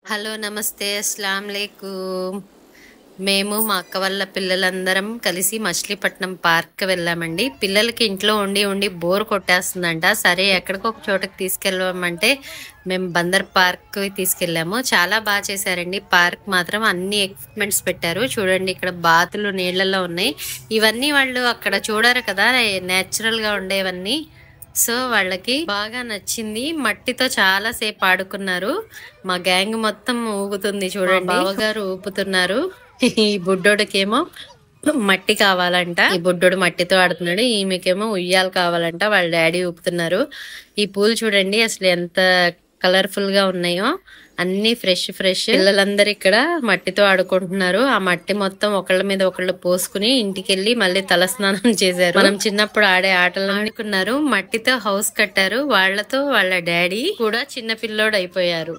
Hello నమస్తే అస్సలాం వాలేకుమ్. మేము మా అక్క వాళ్ళ పిల్లలందరం కలిసి మచిలీపట్నం పార్క్ వెళ్ళామండి. పిల్లలకి ఇంట్లో ఉండి ఉండి బోర్ కొట్టేస్తుందంట. సరే ఎక్కడికో ఒక చోటకి తీసుకెళ్ళమంటే మేము బందర్ పార్క్ తీసుకెళ్ళాము. చాలా బాగా చేశారండి. పార్క్ మాత్రం అన్ని ఎక్విప్మెంట్స్ పెట్టారు. చూడండి, ఇక్కడ బాతులు నీళ్ళల్లో ఉన్నాయి. ఇవన్నీ వాళ్ళు అక్కడ చూడరు కదా, నేచురల్ గా ఉండేవన్నీ. సో వాళ్ళకి బాగా నచ్చింది. మట్టితో చాలా సేపు ఆడుకున్నారు. మా గ్యాంగ్ మొత్తం ఊగుతుంది చూడండి. బావగారు ఊపుతున్నారు. ఈ బుడ్డోడికేమో మట్టి కావాలంట. ఈ బుడ్డోడు మట్టితో ఆడుతున్నాడు. ఈమెకేమో ఉయ్యాలు కావాలంట. వాళ్ళ డాడీ ఊపుతున్నారు. ఈ పూలు చూడండి అసలు ఎంత కలర్ఫుల్ గా ఉన్నాయో. అన్ని ఫ్రెష్ ఫ్రెష్. పిల్లలందరూ ఇక్కడ మట్టితో ఆడుకుంటున్నారు. ఆ మట్టి మొత్తం ఒకళ్ళ మీద ఒకళ్ళు పోసుకుని ఇంటికెళ్ళి మళ్ళీ తలస్నానం చేశారు. మనం చిన్నప్పుడు ఆడే ఆటలు ఆడుకున్నారు. మట్టితో హౌస్ కట్టారు. వాళ్ళతో వాళ్ళ డాడీ కూడా చిన్న పిల్లోడు అయిపోయారు.